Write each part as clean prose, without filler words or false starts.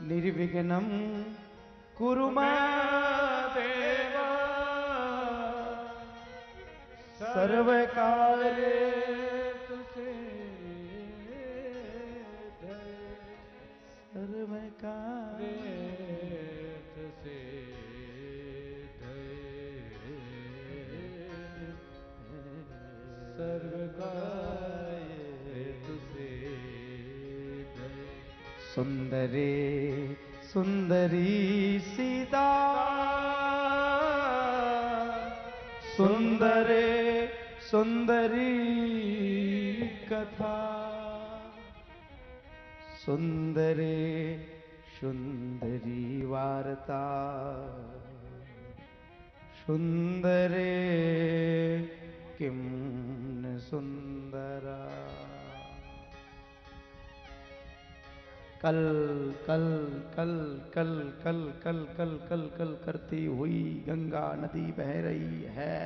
निर्विघ्नं कुरु देव सर्वकार्येषु सिद्धये सर्वकार्येषु सिद्धये सर्वकार्येषु सिद्धये सुंदरे सुंदरी सीता सुंदरे सुंदरी कथा सुंदरे सुंदरी वार्ता सुंदरे किं न सुंदरा कल कल कल कल कल कल कल कल कल करती हुई गंगा नदी बह रही है।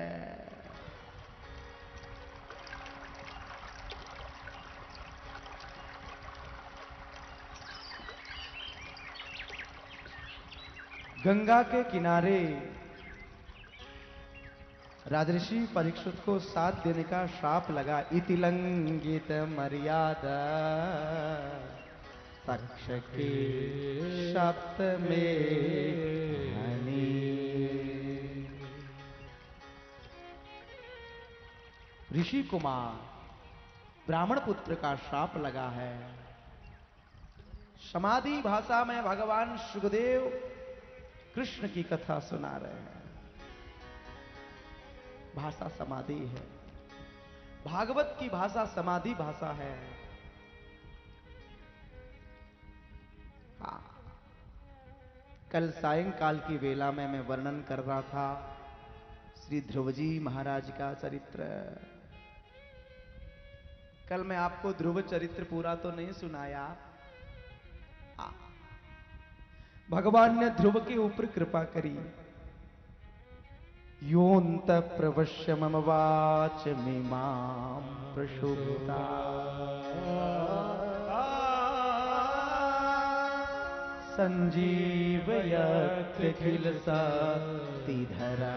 गंगा के किनारे राजऋषि परीक्षित को साथ देने का श्राप लगा। इति लंघित मर्यादा तक्ष के शब्द में हनी। ऋषि कुमार ब्राह्मण पुत्र का श्राप लगा है। समाधि भाषा में भगवान सुखदेव कृष्ण की कथा सुना रहे हैं। भाषा समाधि है। भागवत की भाषा समाधि भाषा है। कल सायंकाल की वेला में मैं वर्णन कर रहा था श्री ध्रुवजी महाराज का चरित्र। कल मैं आपको ध्रुव चरित्र पूरा तो नहीं सुनाया। भगवान ने ध्रुव के ऊपर कृपा करी। योऽन्त प्रवश्य मम वाच मिमां प्रशुभता संजीवयत्यखिल शक्तिधरा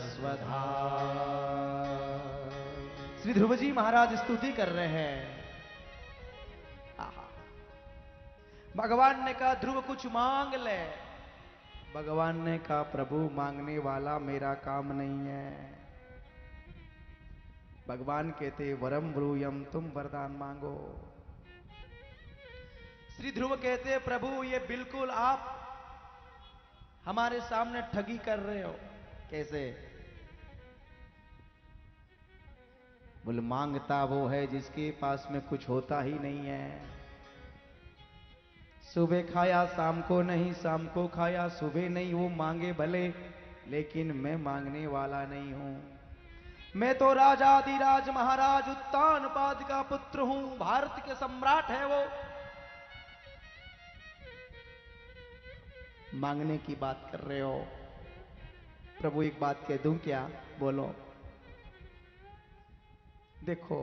स्वधा। श्री ध्रुवजी महाराज स्तुति कर रहे हैं। भगवान ने कहा ध्रुव कुछ मांग ले। भगवान ने कहा प्रभु मांगने वाला मेरा काम नहीं है। भगवान कहते वरम ब्रूयम तुम वरदान मांगो। श्री ध्रुव कहते प्रभु ये बिल्कुल आप हमारे सामने ठगी कर रहे हो। कैसे? बोले मांगता वो है जिसके पास में कुछ होता ही नहीं है। सुबह खाया शाम को नहीं, शाम को खाया सुबह नहीं। वो मांगे भले लेकिन मैं मांगने वाला नहीं हूं। मैं तो राजाधिराज महाराज उत्तानपाद का पुत्र हूं। भारत के सम्राट है वो। मांगने की बात कर रहे हो। प्रभु एक बात कह दूं क्या? बोलो। देखो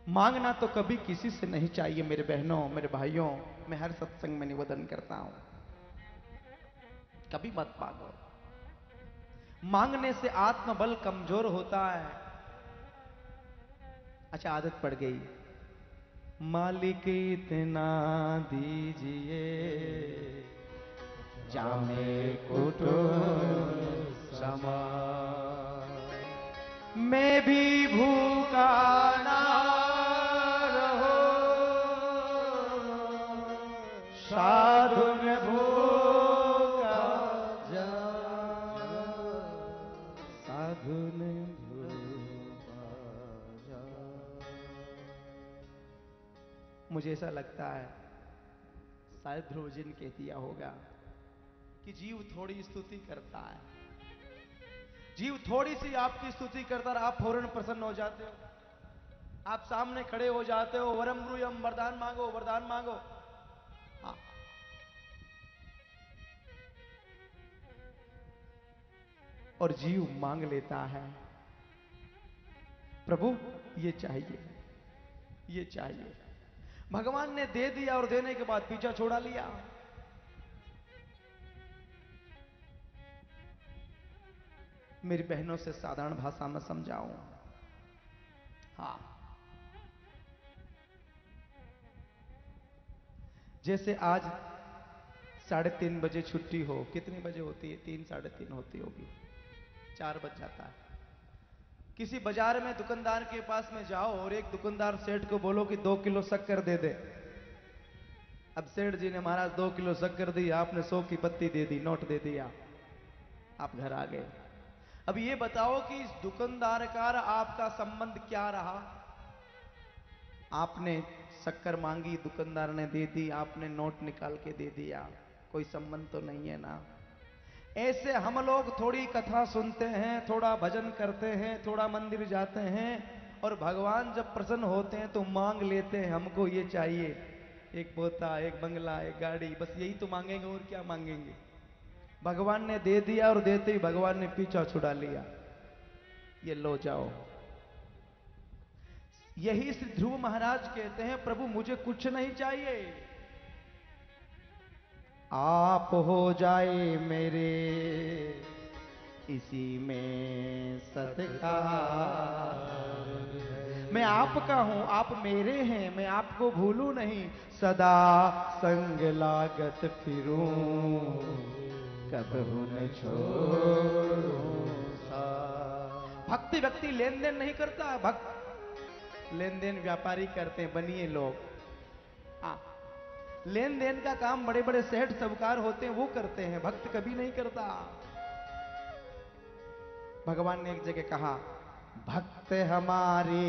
मांगना तो कभी किसी से नहीं चाहिए मेरे बहनों मेरे भाइयों। मैं हर सत्संग में निवेदन करता हूं कभी मत मांगो। मांगने से आत्मबल कमजोर होता है। अच्छा आदत पड़ गई। मालिक इतना दीजिए जामे कुटो समा। मैं भी भूखा ना रहो साधु में भूखा जा। साधु ने भूखा जा। मुझे ऐसा लगता है शायद ध्रुव जी ने कह दिया होगा कि जीव थोड़ी स्तुति करता है। जीव थोड़ी सी आपकी स्तुति करता है आप फौरन प्रसन्न हो जाते हो। आप सामने खड़े हो जाते हो। वरम ब्रूयम वरदान मांगो वरदान मांगो। हाँ। और जीव मांग लेता है प्रभु ये चाहिए ये चाहिए। भगवान ने दे दिया और देने के बाद पीछा छोड़ा लिया। मेरी बहनों से साधारण भाषा में समझाऊं। हाँ, जैसे आज 3:30 बजे छुट्टी हो, कितने बजे होती है? 3, 3:30 होती होगी, 4 बज जाता है। किसी बाजार में दुकानदार के पास में जाओ और एक दुकानदार सेठ को बोलो कि 2 किलो शक्कर दे दे। अब सेठ जी ने महाराज 2 किलो शक्कर दी, आपने 100 की पत्ती दे दी, नोट दे दिया, आप घर आ गए। अब ये बताओ कि इस दुकानदार का आपका संबंध क्या रहा? आपने शक्कर मांगी, दुकानदार ने दे दी, आपने नोट निकाल के दे दिया, कोई संबंध तो नहीं है ना। ऐसे हम लोग थोड़ी कथा सुनते हैं, थोड़ा भजन करते हैं, थोड़ा मंदिर जाते हैं और भगवान जब प्रसन्न होते हैं तो मांग लेते हैं, हमको ये चाहिए, एक पोता, एक बंगला, एक गाड़ी, बस यही तो मांगेंगे और क्या मांगेंगे। भगवान ने दे दिया और देते ही भगवान ने पीछा छुड़ा लिया, ये लो जाओ। यही श्री ध्रुव महाराज कहते हैं, प्रभु मुझे कुछ नहीं चाहिए, आप हो जाए मेरे, इसी में सत्कार। मैं आपका हूं, आप मेरे हैं, मैं आपको भूलूं नहीं, सदा संग लागत फिरूं, कबहू न छोड़ूं साथ। भक्ति व्यक्ति लेन देन नहीं करता, भक्त लेन देन व्यापारी करते हैं, बनिए लोग। हाँ, लेन देन का काम बड़े बड़े सेठ साहूकार होते हैं, वो करते हैं, भक्त कभी नहीं करता। भगवान ने एक जगह कहा, भक्त हमारे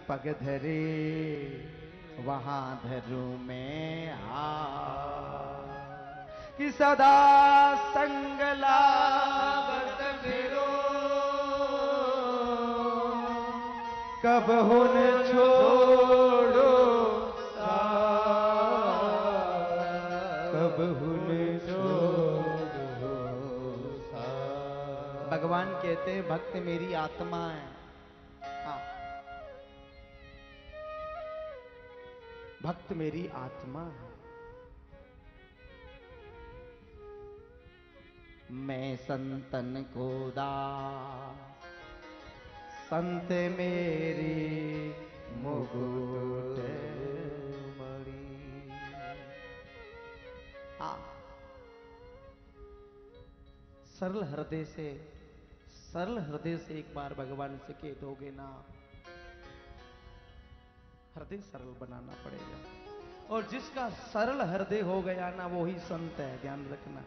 पग धरे, वहां धरू में कि सदा संग लागत फिरो, कबहू न छोड़ो साथ, कबहू न छोड़ो साथ। भगवान कहते हैं भक्त मेरी आत्मा है। हाँ, भक्त मेरी आत्मा है। मैं संतन को दास, संत मेरी मुकुट मणि। हाँ, सरल हृदय से, सरल हृदय से एक बार भगवान से कह दोगे ना, हृदय सरल बनाना पड़ेगा। और जिसका सरल हृदय हो गया ना, वो ही संत है, ध्यान रखना,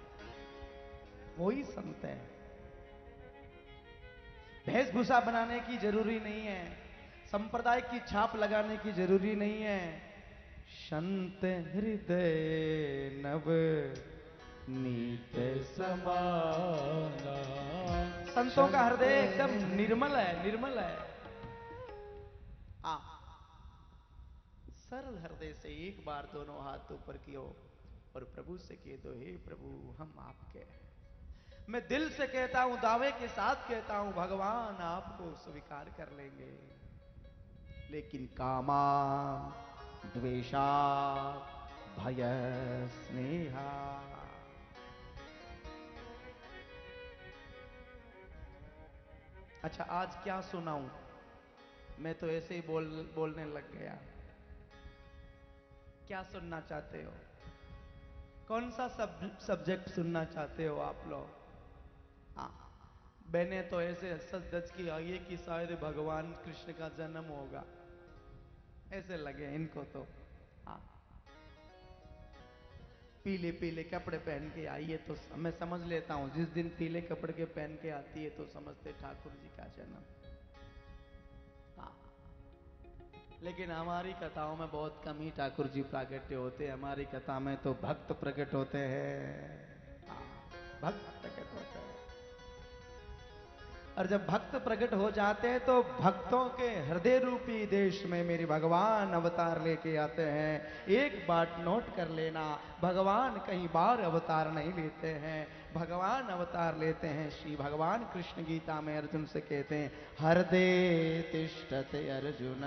वो ही संत है। वेशभूषा बनाने की जरूरी नहीं है, संप्रदाय की छाप लगाने की जरूरी नहीं है। संत हृदय नव नीत समाना। संतों का हृदय एकदम निर्मल है, निर्मल है। सरल हृदय से एक बार दोनों हाथ ऊपर कियो और प्रभु से कह दो, हे प्रभु हम आपके हैं। मैं दिल से कहता हूं, दावे के साथ कहता हूं, भगवान आपको स्वीकार कर लेंगे। लेकिन कामा द्वेषा भय स्नेहा, अच्छा आज क्या सुनाऊं, मैं तो ऐसे ही बोलने लग गया। क्या सुनना चाहते हो? कौन सा सब्जेक्ट सुनना चाहते हो आप लोग? हाँ, मैंने तो ऐसे सच की आगे कि शायद भगवान कृष्ण का जन्म होगा, ऐसे लगे इनको तो। हाँ, पीले पीले कपड़े पहन के आई है तो मैं समझ लेता हूं, जिस दिन पीले कपड़े के पहन के आती है तो समझते ठाकुर जी का जन्म। हाँ, लेकिन हमारी कथाओं में बहुत कम ही ठाकुर जी प्राकट्य होते हैं। हमारी कथा में तो भक्त प्रकट होते हैं। हाँ, भक्त प्रकट होते हैं। और जब भक्त प्रकट हो जाते हैं तो भक्तों के हृदय रूपी देश में मेरे भगवान अवतार लेके आते हैं। एक बात नोट कर लेना, भगवान कहीं बार अवतार नहीं लेते हैं, भगवान अवतार लेते हैं। श्री भगवान कृष्ण गीता में अर्जुन से कहते हैं, हृदय तिष्ठते अर्जुन।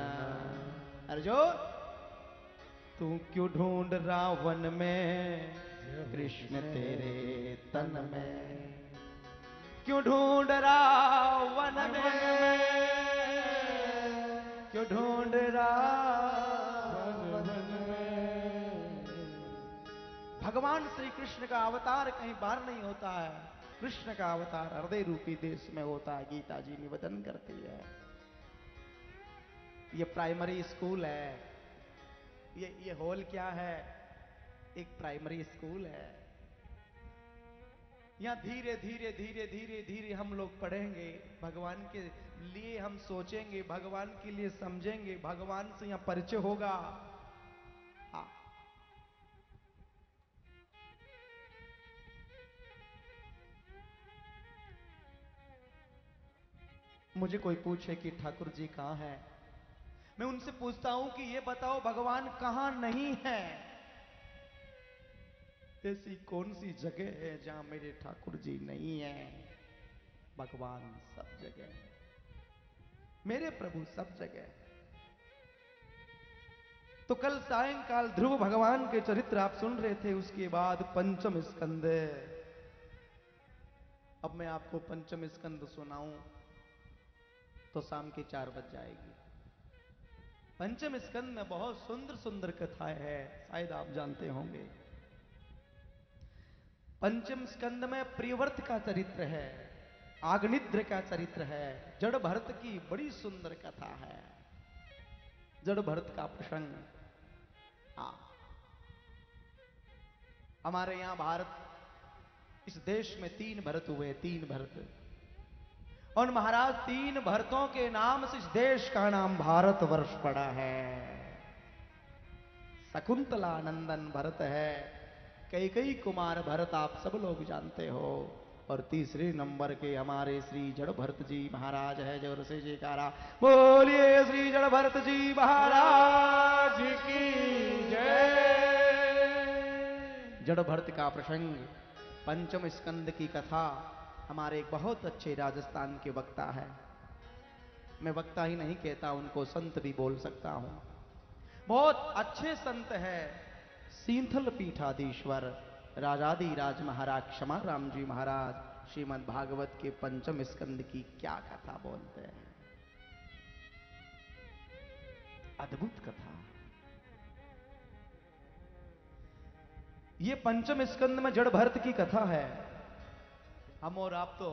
अर्जुन तू क्यों ढूंढ रावण में कृष्ण तेरे तन में, क्यों ढूंढ रावण में, क्यों ढूंढ रावण में। भगवान श्री कृष्ण का अवतार कहीं बाहर नहीं होता है, कृष्ण का अवतार हृदय रूपी देश में होता है। गीता जी निवेदन करती है। ये प्राइमरी स्कूल है, ये हॉल क्या है? एक प्राइमरी स्कूल है। यहां धीरे धीरे धीरे धीरे धीरे हम लोग पढ़ेंगे, भगवान के लिए हम सोचेंगे, भगवान के लिए समझेंगे, भगवान से यहां परिचय होगा। हाँ, मुझे कोई पूछे कि ठाकुर जी कहां है, मैं उनसे पूछता हूं कि ये बताओ भगवान कहां नहीं है? ऐसी कौन सी जगह है जहां मेरे ठाकुर जी नहीं है? भगवान सब जगह है, मेरे प्रभु सब जगह है। तो कल सायंकाल ध्रुव भगवान के चरित्र आप सुन रहे थे, उसके बाद पंचम स्कंद। अब मैं आपको पंचम स्कंद सुनाऊं तो शाम के 4 बज जाएगी। पंचम स्कंद में बहुत सुंदर सुंदर कथाएं हैं, शायद आप जानते होंगे। पंचम स्कंद में प्रियव्रत का चरित्र है, आग्निद्र का चरित्र है, जड़ भरत की बड़ी सुंदर कथा है, जड़ भरत का प्रसंग। हाँ, हमारे यहां भारत, इस देश में 3 भरत हुए, 3 भरत। और महाराज 3 भरतों के नाम से इस देश का नाम भारतवर्ष पड़ा है। शकुंतला नंदन भरत है, कैकेयी कुमार भरत आप सब लोग जानते हो, और तीसरे नंबर के हमारे श्री जड़ भरत जी महाराज है। जोर से जयकारा बोलिए श्री जड़ भरत जी महाराज की जय। जड़ भरत का प्रसंग, पंचम स्कंद की कथा। हमारे एक बहुत अच्छे राजस्थान के वक्ता है, मैं वक्ता ही नहीं कहता, उनको संत भी बोल सकता हूं, बहुत अच्छे संत है, सींथल पीठाधीश्वर राजादि राज महाराज क्षमा राम जी महाराज श्रीमद् भागवत के पंचम स्कंद की क्या कथा बोलते हैं। अद्भुत कथा। ये पंचम स्कंद में जड़ भरत की कथा है। हम और आप तो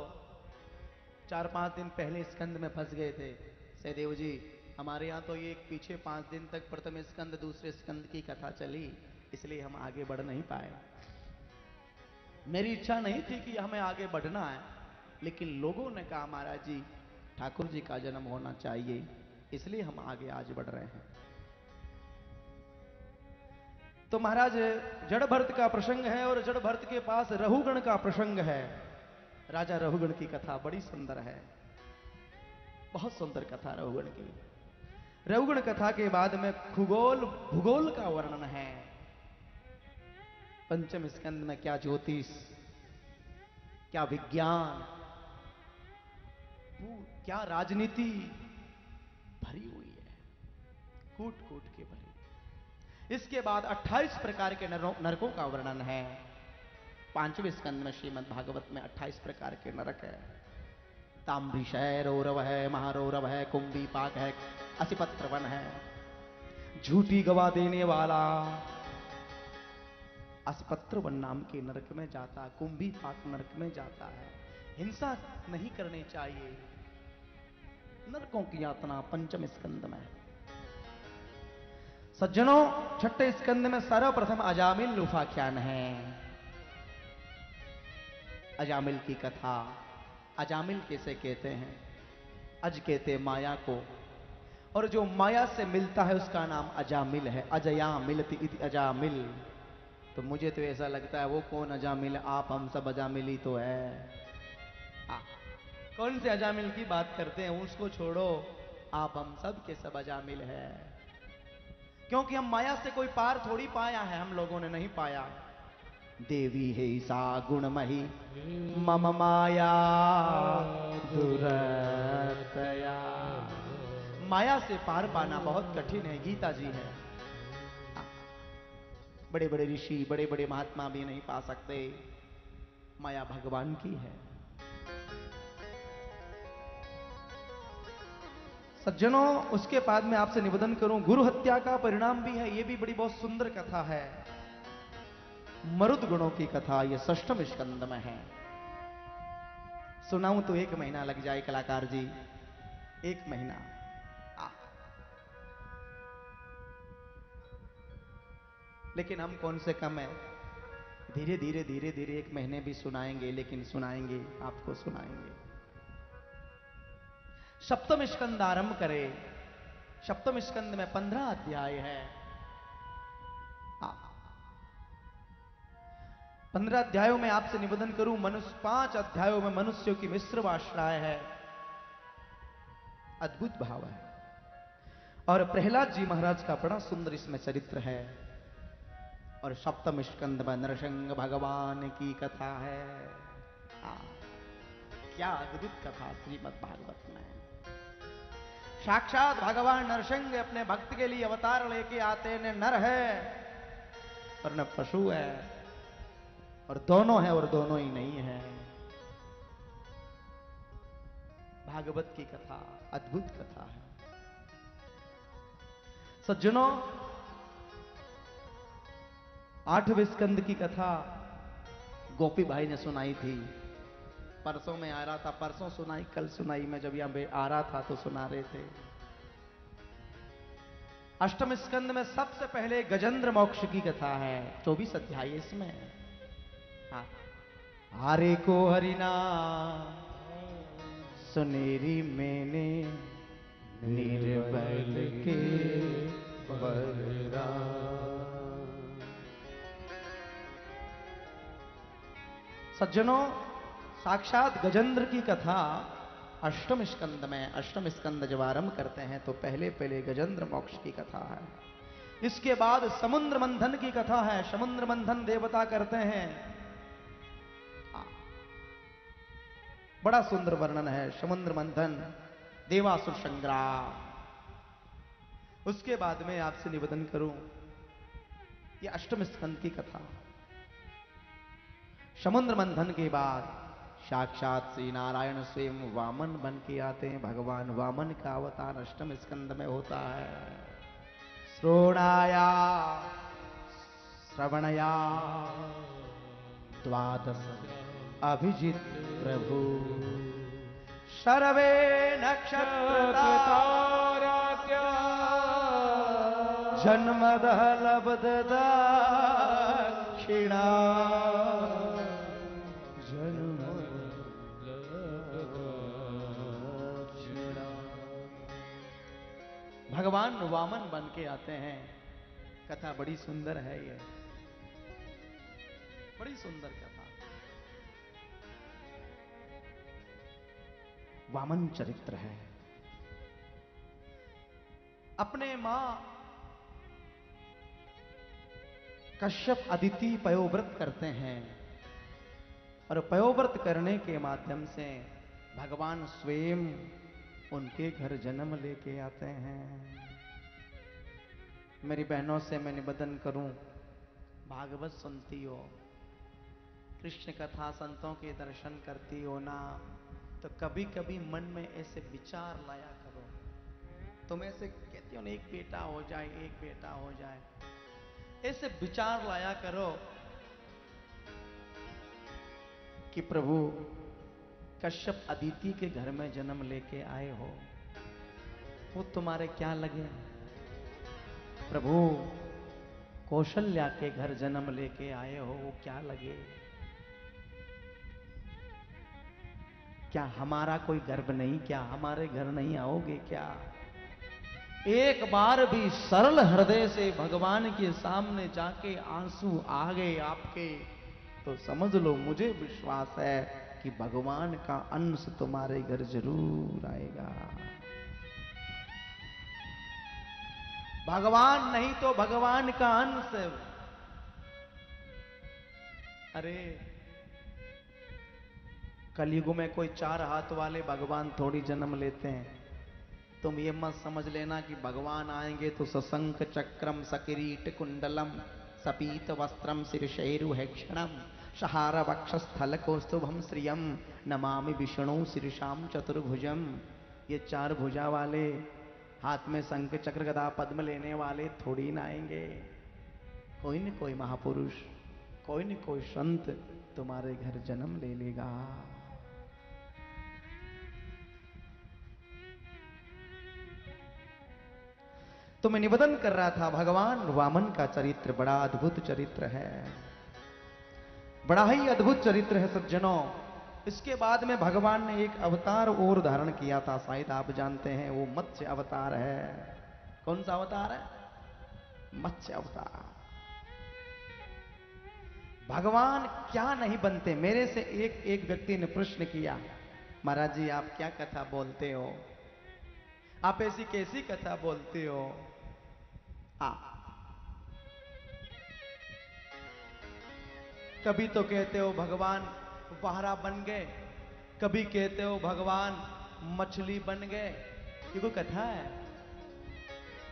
4-5 दिन पहले स्कंद में फंस गए थे सहदेव जी। हमारे यहाँ तो ये पीछे 5 दिन तक प्रथम स्कंद दूसरे स्कंद की कथा चली, इसलिए हम आगे बढ़ नहीं पाए। मेरी इच्छा नहीं थी कि हमें आगे बढ़ना है, लेकिन लोगों ने कहा महाराज जी ठाकुर जी का जन्म होना चाहिए, इसलिए हम आगे आज बढ़ रहे हैं। तो महाराज जड़ भरत का प्रसंग है, और जड़ भरत के पास रहुगण का प्रसंग है। राजा रहुगण की कथा बड़ी सुंदर है, बहुत सुंदर कथा रहुगण की। रहुगण कथा के बाद में खगोल भूगोल का वर्णन है। पंचम स्कंद में क्या ज्योतिष, क्या विज्ञान, क्या राजनीति भरी हुई है, कूट कूट के भरी। इसके बाद 28 प्रकार के नरकों का वर्णन है। 5वें स्कंद में श्रीमद् भागवत में 28 प्रकार के नरक है। ताम्रिश है, रौरव है, महारौरव है, कुंभी पाक है, असिपत्र वन है, झूठी गवाह देने वाला असिपत्र वन नाम के नरक में जाता, कुंभी पाक नरक में जाता है। हिंसा नहीं करनी चाहिए। नरकों की यातना पंचम स्कंद में। सज्जनों, 6ठे स्कंद में सर्वप्रथम अजामिल उपाख्यान है। अजामिल की कथा। अजामिल कैसे कहते हैं? अज कहते माया को, और जो माया से मिलता है उसका नाम अजामिल है। अजया मिलती इति अजामिल। तो मुझे तो ऐसा लगता है वो कौन अजामिल, आप हम सब अजामिल ही तो है। कौन से अजामिल की बात करते हैं, उसको छोड़ो, आप हम सब के सब अजामिल है। क्योंकि हम माया से कोई पार थोड़ी पाया है, हम लोगों ने नहीं पाया। देवी है सा गुणमही मम माया दुरतया। माया से पार पाना बहुत कठिन है, गीता जी है। बड़े बड़े ऋषि, बड़े बड़े महात्मा भी नहीं पा सकते। माया भगवान की है। सज्जनों, उसके बाद में आपसे निवेदन करूं, गुरु हत्या का परिणाम भी है। यह भी बड़ी बहुत सुंदर कथा है। मरुद गुणों की कथा, यह षष्ठम स्कंद में है। सुनाऊं तो 1 महीना लग जाए कलाकार जी, 1 महीना। लेकिन हम कौन से कम है, धीरे धीरे धीरे धीरे 1 महीने भी सुनाएंगे, लेकिन सुनाएंगे, आपको सुनाएंगे। सप्तम स्कंद आरंभ करें। सप्तम स्कंद में 15 अध्याय है। 15 अध्यायों में आपसे निवेदन करूं, मनुष्य 5 अध्यायों में मनुष्यों की मिश्र वासनाएं है। अद्भुत भाव है। और प्रहलाद जी महाराज का बड़ा सुंदर इसमें चरित्र है। और सप्तम स्कंद में नरसिंह भगवान की कथा है। क्या अद्भुत कथा श्रीमद् भागवत में। साक्षात भगवान नरसिंह अपने भक्त के लिए अवतार लेके आते हैं। न नर है और न पशु है, और दोनों है और दोनों ही नहीं है। भागवत की कथा अद्भुत कथा है। सज्जनों, 8वें स्कंद की कथा गोपी भाई ने सुनाई थी। परसों में आ रहा था, परसों सुनाई, कल सुनाई। मैं जब यहां पे आ रहा था तो सुना रहे थे। 8वें स्कंद में सबसे पहले गजेंद्र मोक्ष की कथा है। 24 अध्याय इसमें। हारे को हरिना सुनेरी मैंने निर्बल के बलरा। सज्जनों, साक्षात गजेंद्र की कथा 8वें स्कंद में। 8वें स्कंद जब आरंभ करते हैं तो पहले पहले गजेंद्र मोक्ष की कथा है। इसके बाद समुद्र मंथन की कथा है। समुद्र मंथन देवता करते हैं। बड़ा सुंदर वर्णन है समुद्र मंथन, देवासुर संग्राम। उसके बाद में आपसे निवेदन करूं, ये 8वें स्कंद की कथा। समुद्र मंथन के बाद साक्षात श्री नारायण स्वयं वामन बन के आते हैं। भगवान वामन का अवतार 8वें स्कंद में होता है। श्रोणाया श्रवणया द्वादश अभिजित प्रभु सर्वे नक्षत्र जन्मद लब्ध दक्षिणा। भगवान वामन बन के आते हैं। कथा बड़ी सुंदर है। ये बड़ी सुंदर कथा। वामन चरित्र है। अपने मां कश्यप अदिति पयोव्रत करते हैं, और पयोव्रत करने के माध्यम से भगवान स्वयं उनके घर जन्म लेके आते हैं। मेरी बहनों से मैं निवेदन करूं, भागवत सुनती हो, कृष्ण कथा संतों के दर्शन करती हो ना, तो कभी कभी मन में ऐसे विचार लाया करो। तुम ऐसे कहती हो ना, एक बेटा हो जाए, एक बेटा हो जाए, ऐसे विचार लाया करो कि प्रभु कश्यप अदिति के घर में जन्म लेके आए हो, वो तुम्हारे क्या लगे। प्रभु कौशल्या के घर जन्म लेके आए हो, वो क्या लगे। क्या हमारा कोई गर्व नहीं? क्या हमारे घर नहीं आओगे क्या? एक बार भी सरल हृदय से भगवान के सामने जाके आंसू आ गए आपके, तो समझ लो, मुझे विश्वास है कि भगवान का अंश तुम्हारे घर जरूर आएगा। भगवान नहीं तो भगवान का अंश। अरे कलयुग में कोई 4 हाथ वाले भगवान थोड़ी जन्म लेते हैं। तुम ये मत समझ लेना कि भगवान आएंगे तो सशंख चक्रम सकिरीट कुंडलम सपीत वस्त्रम शीर्षैरुहेक्षणम सहार वक्षस्थल कौस्तुभम श्रियम नमामि विष्णु शीर्षाम चतुर्भुजम। ये चार भुजा वाले, हाथ में शंख चक्र गदा पद्म लेने वाले थोड़ी ना आएंगे। कोई न कोई महापुरुष, कोई न कोई संत तुम्हारे घर जन्म ले लेगा। तो मैं निवेदन कर रहा था, भगवान वामन का चरित्र बड़ा अद्भुत चरित्र है, बड़ा ही अद्भुत चरित्र है सज्जनों। इसके बाद में भगवान ने एक अवतार और धारण किया था, शायद आप जानते हैं, वो मत्स्य अवतार है। कौन सा अवतार है? मत्स्य अवतार। भगवान क्या नहीं बनते। मेरे से एक व्यक्ति ने प्रश्न किया, महाराज जी आप क्या कथा बोलते हो, आप ऐसी कैसी कथा बोलते हो? कभी तो कहते हो भगवान वाहरा बन गए, कभी कहते हो भगवान मछली बन गए। ये कोई कथा है?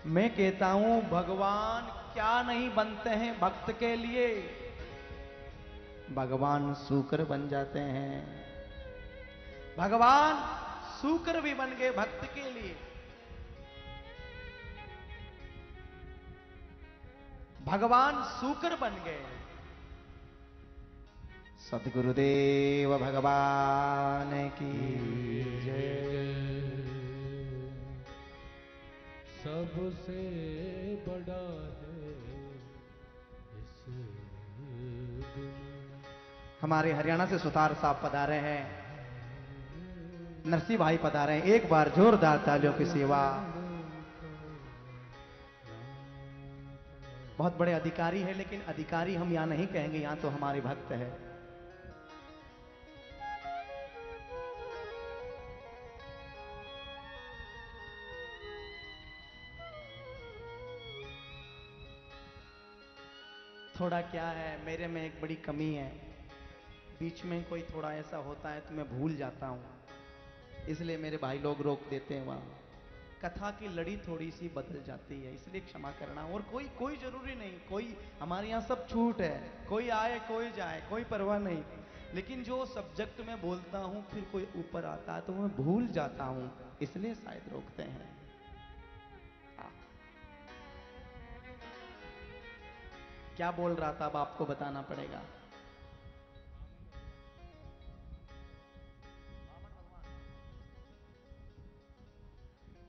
मैं कहता हूं भगवान क्या नहीं बनते हैं भक्त के लिए। भगवान सूकर बन जाते हैं, भगवान सूकर भी बन गए भक्त के लिए। भगवान सूकर बन गए। सतगुरुदेव भगवान की जय। सबसे बड़ा है इस दुनिया। हमारे हरियाणा से सुतार साहब पधारे हैं, नरसिंह भाई पधारे हैं। एक बार जोरदार तालियों की सेवा। बहुत बड़े अधिकारी है, लेकिन अधिकारी हम यहां नहीं कहेंगे, यहां तो हमारे भक्त है। थोड़ा क्या है, मेरे में एक बड़ी कमी है, बीच में कोई थोड़ा ऐसा होता है तो मैं भूल जाता हूं, इसलिए मेरे भाई लोग रोक देते हैं। वहां कथा की लड़ी थोड़ी सी बदल जाती है, इसलिए क्षमा करना। और कोई जरूरी नहीं, कोई हमारे यहाँ सब छूट है, कोई आए कोई जाए, कोई परवाह नहीं। लेकिन जो सब्जेक्ट में बोलता हूं फिर कोई ऊपर आता है तो मैं भूल जाता हूं, इसलिए शायद रोकते हैं। क्या बोल रहा था अब आपको बताना पड़ेगा।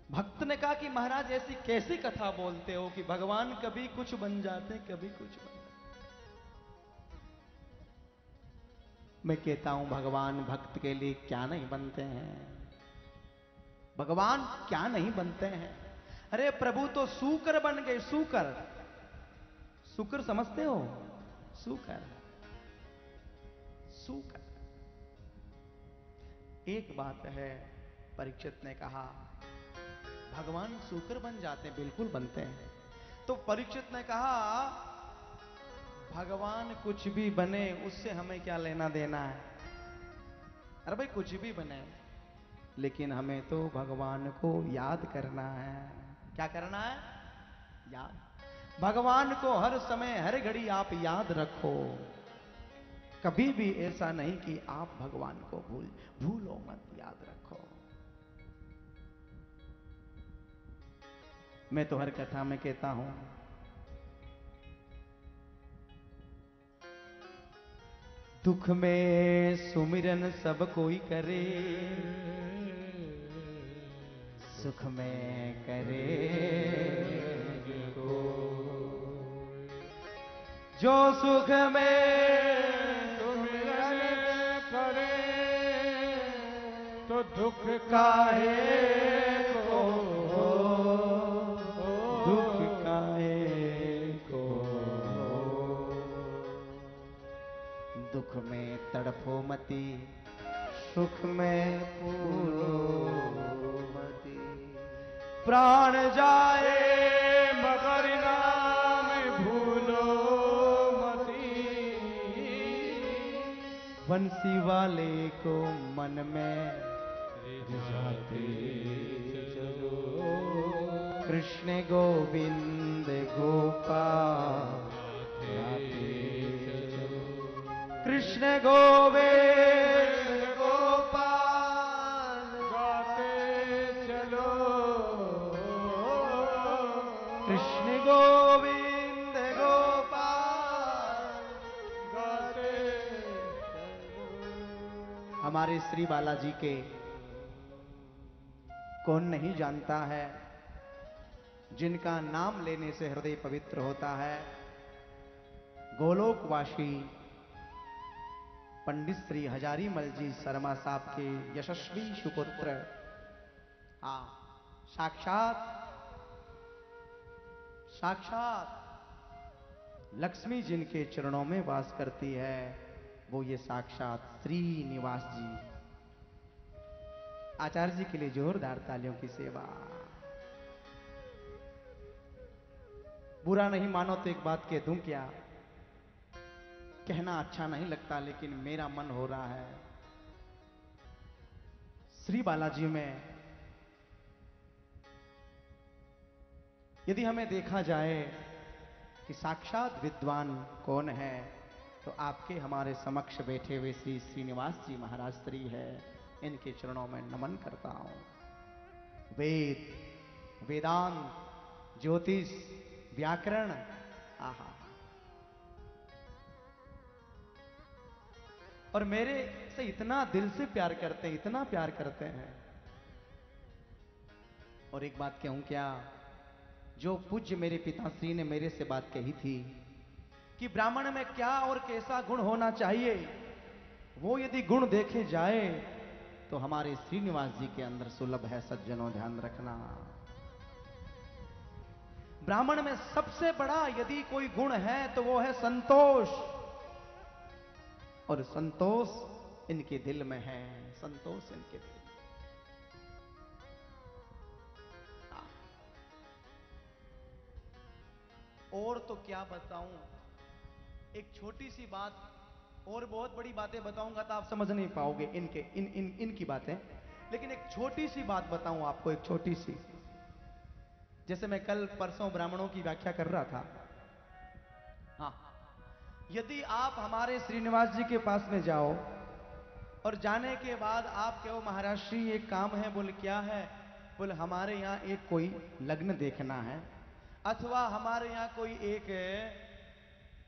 भक्त ने कहा कि महाराज ऐसी कैसी कथा बोलते हो कि भगवान कभी कुछ बन जाते कभी कुछ बन जाते। मैं कहता हूं भगवान भक्त के लिए क्या नहीं बनते हैं, भगवान क्या नहीं बनते हैं। अरे प्रभु तो सूकर बन गए, सूकर। सूकर समझते हो? सूकर, सूकर। एक बात है, परीक्षित ने कहा भगवान सूकर बन जाते हैं, बिल्कुल बनते हैं। तो परीक्षित ने कहा भगवान कुछ भी बने उससे हमें क्या लेना देना है। अरे भाई कुछ भी बने, लेकिन हमें तो भगवान को याद करना है। क्या करना है? याद। भगवान को हर समय हर घड़ी आप याद रखो, कभी भी ऐसा नहीं कि आप भगवान को भूलो मत, याद रखो। मैं तो हर कथा में कहता हूं दुख में सुमिरन सब कोई करे, सुख में करे जो सुख में सुमिरन करे तो दुख काहे को, दुख काहे को। दुख में तड़फो मती, सुख में फूलो मती। प्राण जाए मगर नाम भूलो मती। बंसी वाले को मन में रिझाते चलो कृष्ण गोविंद गोपाल कृष्ण गोविंद गोपाल गाते चलो कृष्ण गोविंद गोपाल गाते हमारे श्री बालाजी के कौन नहीं जानता है, जिनका नाम लेने से हृदय पवित्र होता है। गोलोकवासी पंडित श्री हजारीमल जी शर्मा साहब के यशस्वी सुपुत्र, हाँ साक्षात लक्ष्मी जिनके चरणों में वास करती है, वो ये साक्षात श्रीनिवास जी। आचार्य जी के लिए जोरदार तालियों की सेवा। बुरा नहीं मानो तो एक बात कह दूं क्या, कहना अच्छा नहीं लगता लेकिन मेरा मन हो रहा है। श्री बालाजी में यदि हमें देखा जाए कि साक्षात विद्वान कौन है, तो आपके हमारे समक्ष बैठे हुए श्री श्रीनिवास जी महाराज श्री है। इनके चरणों में नमन करता हूं। वेद, वेदांत, ज्योतिष, व्याकरण, आहा, और मेरे से इतना दिल से प्यार करते हैं, इतना प्यार करते हैं। और एक बात कहूं क्या, जो पूज्य मेरे पिताश्री ने मेरे से बात कही थी कि ब्राह्मण में क्या और कैसा गुण होना चाहिए, वो यदि गुण देखे जाए तो हमारे श्रीनिवास जी के अंदर सुलभ है। सज्जनों ध्यान रखना, ब्राह्मण में सबसे बड़ा यदि कोई गुण है तो वो है संतोष, और संतोष इनके दिल में है। संतोष इनके दिल में। और तो क्या बताऊं, एक छोटी सी बात, और बहुत बड़ी बातें बताऊंगा तो आप समझ नहीं पाओगे इनकी बातें, लेकिन एक छोटी सी बात बताऊं आपको, एक छोटी सी। जैसे मैं कल परसों ब्राह्मणों की व्याख्या कर रहा था, हाँ, यदि आप हमारे श्रीनिवास जी के पास में जाओ और जाने के बाद आप कहो महाराज श्री एक काम है, बोले क्या है, बोले हमारे यहाँ एक कोई लग्न देखना है, अथवा हमारे यहाँ कोई एक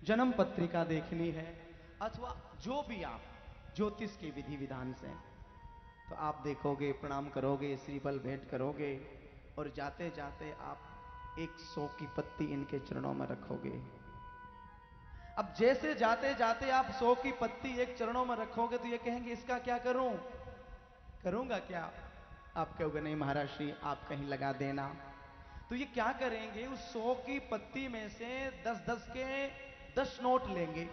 जन्म पत्रिका देखनी है, अथवा जो भी आप ज्योतिष के विधि विधान से, तो आप देखोगे, प्रणाम करोगे, श्रीफल भेंट करोगे, और जाते जाते आप 100 की पत्ती इनके चरणों में रखोगे। अब जैसे जाते जाते आप 100 की पत्ती एक चरणों में रखोगे तो ये कहेंगे इसका क्या करूं, करूंगा क्या? आप कहोगे नहीं महाराज श्री आप कहीं लगा देना। तो ये क्या करेंगे, उस 100 की पत्ती में से 10-10 के 10 नोट लेंगे,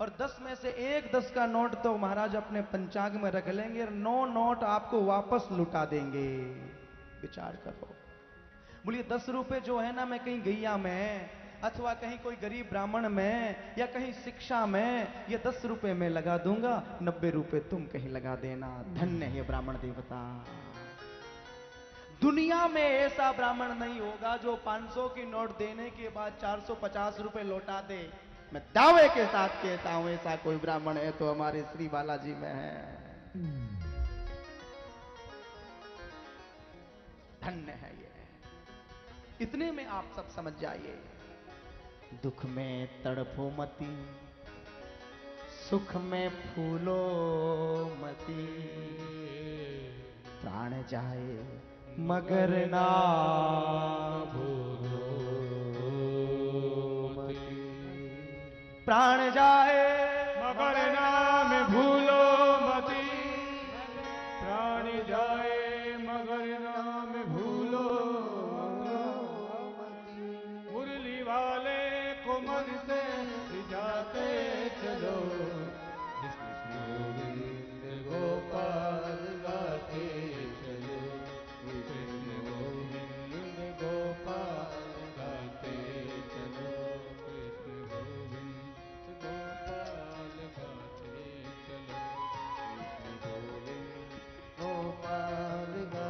और 10 में से एक 10 का नोट तो महाराज अपने पंचांग में रख लेंगे, और 9 नोट आपको वापस लुटा देंगे। विचार करो, बोलिए 10 रुपए जो है ना, मैं कहीं गैया में अथवा कहीं कोई गरीब ब्राह्मण में या कहीं शिक्षा में ये 10 रुपए में लगा दूंगा, 90 रुपए तुम कहीं लगा देना। धन्य है ब्राह्मण देवता। दुनिया में ऐसा ब्राह्मण नहीं होगा जो 500 की नोट देने के बाद 450 रुपए लौटा दे। मैं दावे के साथ कहता हूं ऐसा कोई ब्राह्मण है तो हमारे श्री बालाजी में है। धन्य है ये। इतने में आप सब समझ जाइए, दुख में तड़फो मती, सुख में फूलो मती, प्राण जाए मगर ना भूलो मती, प्राण जाए